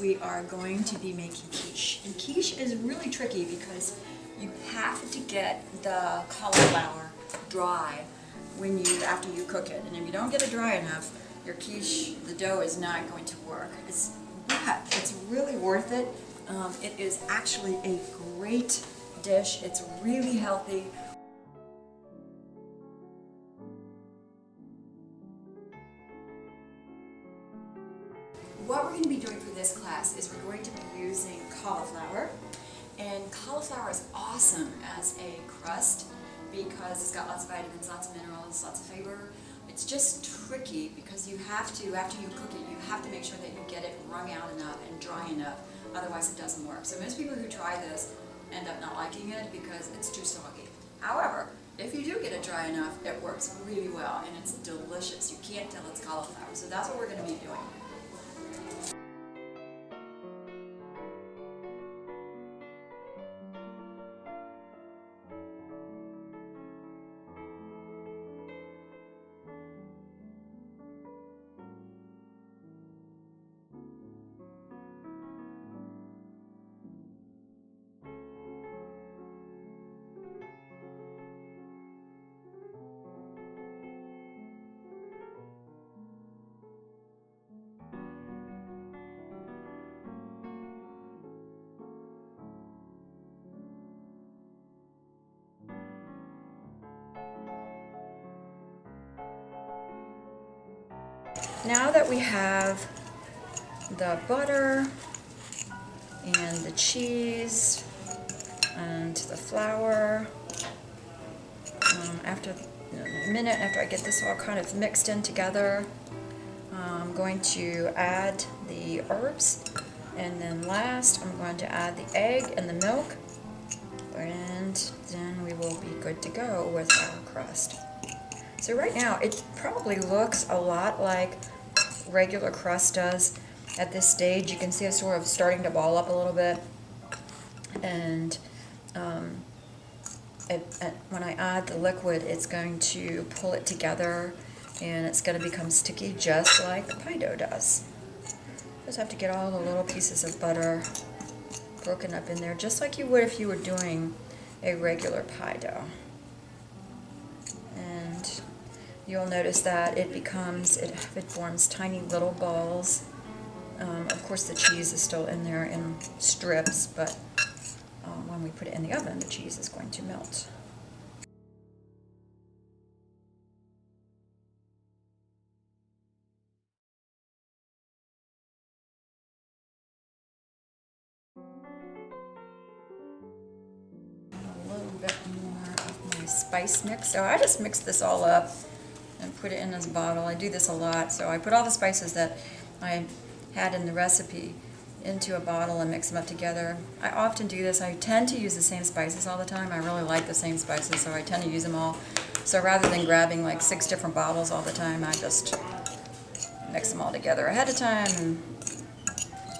We are going to be making quiche. And quiche is really tricky because you have to get the cauliflower dry after you cook it. And if you don't get it dry enough, your quiche, the dough is not going to work. But it's really worth it. It is actually a great dish. It's really healthy. What we're going to be doing for this class is we're going to be using cauliflower. And cauliflower is awesome as a crust because it's got lots of vitamins, lots of minerals, lots of fiber. It's just tricky because you have to, after you cook it, you have to make sure that you get it wrung out enough and dry enough, otherwise it doesn't work. So most people who try this end up not liking it because it's too soggy. However, if you do get it dry enough, it works really well and it's delicious. You can't tell it's cauliflower, so that's what we're going to be doing. Now that we have the butter and the cheese and the flour, after a minute after I get this all kind of mixed in together, I'm going to add the herbs, and then last I'm going to add the egg and the milk, and then we will be good to go with our crust. So right now it probably looks a lot like regular crust does at this stage. You can see it's sort of starting to ball up a little bit, and when I add the liquid, it's going to pull it together and it's going to become sticky just like the pie dough does. Just have to get all the little pieces of butter broken up in there, just like you would if you were doing a regular pie dough. And you'll notice that it forms tiny little balls. Of course the cheese is still in there in strips, but when we put it in the oven, the cheese is going to melt. A little bit more of my spice mix. So I just mixed this all up and put it in this bottle. I do this a lot, so I put all the spices that I had in the recipe into a bottle and mix them up together. I often do this. I tend to use the same spices all the time. I really like the same spices, so I tend to use them all. So rather than grabbing like 6 different bottles all the time, I just mix them all together ahead of time, and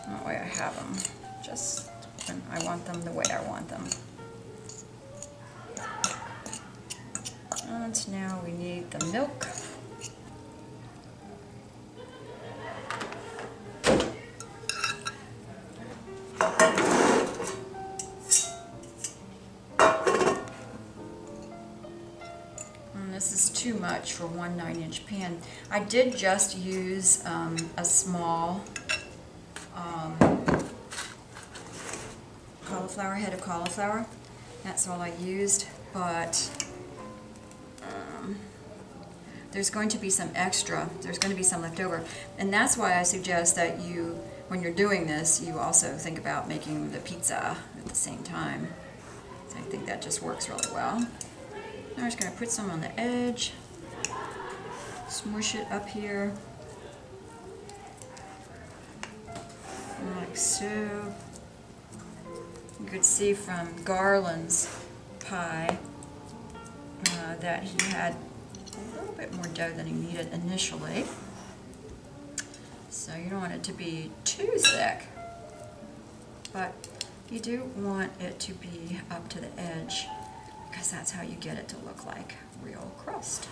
that way I have them just when I want them, the way I want them. And now we need the milk. This is too much for one 9-inch pan. I did just use a small head of cauliflower. That's all I used, but there's going to be some extra. There's going to be some left over, and that's why I suggest that you, when you're doing this, you also think about making the pizza at the same time. So I think that just works really well. I'm just going to put some on the edge, smush it up here, like so. You could see from Garland's pie that he had a little bit more dough than he needed initially. So you don't want it to be too thick, but you do want it to be up to the edge, because that's how you get it to look like real crust.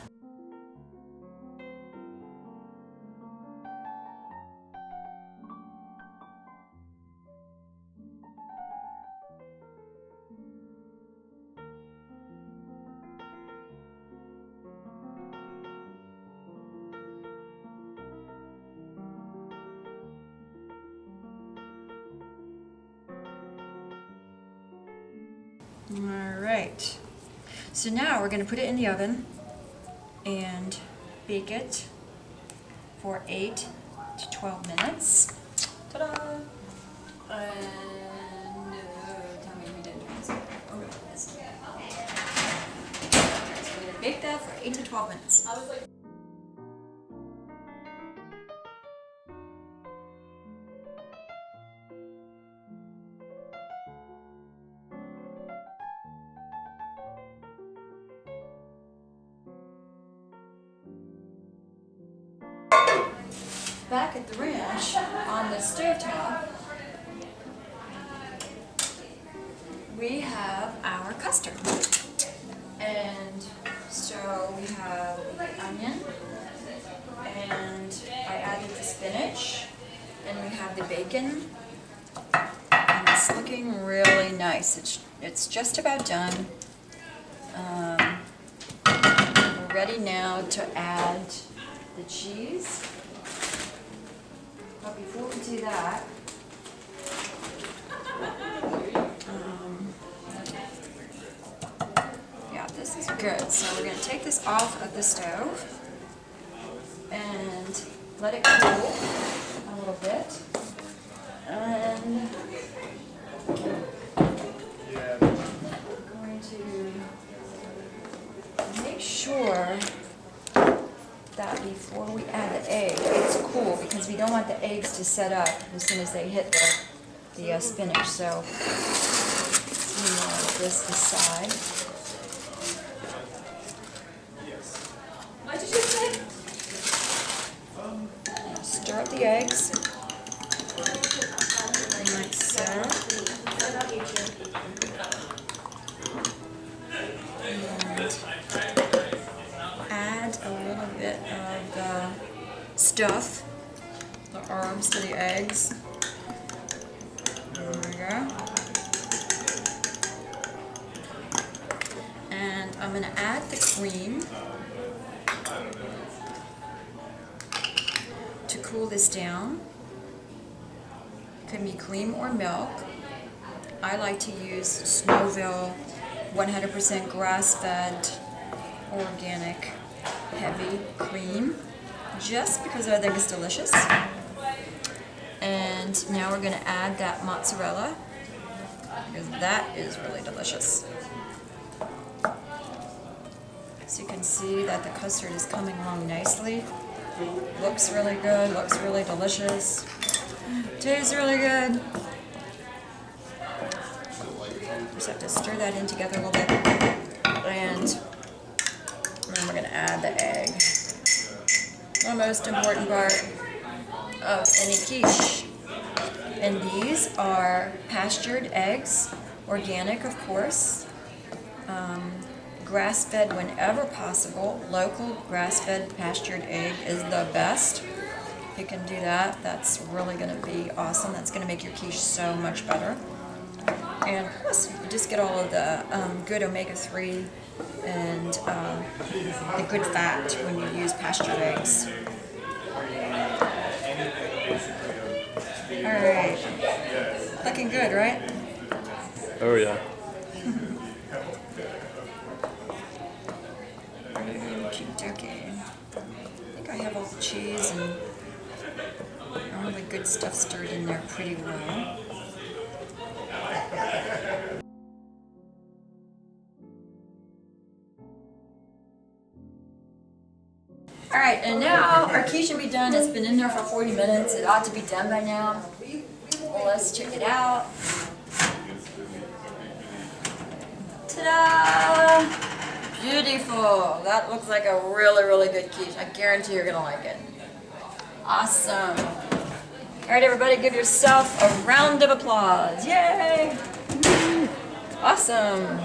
All right. So now we're going to put it in the oven and bake it for 8 to 12 minutes. Ta-da! And tell me if you didn't turn this on. Oh, no, this. So we're going to bake that for 8 to 12 minutes. Back at the ranch, on the stovetop, we have our custard. And so we have the onion, and I added the spinach, and we have the bacon, and it's looking really nice. It's just about done. We're ready now to add the cheese. But before we do that, yeah, this is good. So we're going to take this off of the stove and let it cool a little bit. And we're going to make sure that before we add the egg, it's cool because we don't want the eggs to set up as soon as they hit the spinach. So move this aside. What did you say? Stir up the eggs. Like so. Add a little bit of the stuff, the herbs to the eggs. There we go. And I'm going to add the cream to cool this down. It can be cream or milk. I like to use Snowville 100% grass-fed organic heavy cream just because I think it's delicious. And now we're going to add that mozzarella because that is really delicious. So you can see that the custard is coming along nicely. Looks really good, looks really delicious. Tastes really good. Just have to stir that in together a little bit. And then we're going to add the egg. The most important part of any quiche. And these are pastured eggs, organic of course, grass-fed whenever possible. Local grass-fed pastured egg is the best. If you can do that, that's really going to be awesome. That's going to make your quiche so much better. And plus, you just get all of the good omega-3 and the good fat when you use pastured eggs. Alright. Looking good, right? Oh yeah. Okay. I think I have all the cheese and all the good stuff stirred in there pretty well. Alright, and now our quiche should be done. It's been in there for 40 minutes. It ought to be done by now. Well, let's check it out. Ta-da! Beautiful. That looks like a really, really good quiche. I guarantee you're going to like it. Awesome. Alright, everybody, give yourself a round of applause. Yay! Awesome.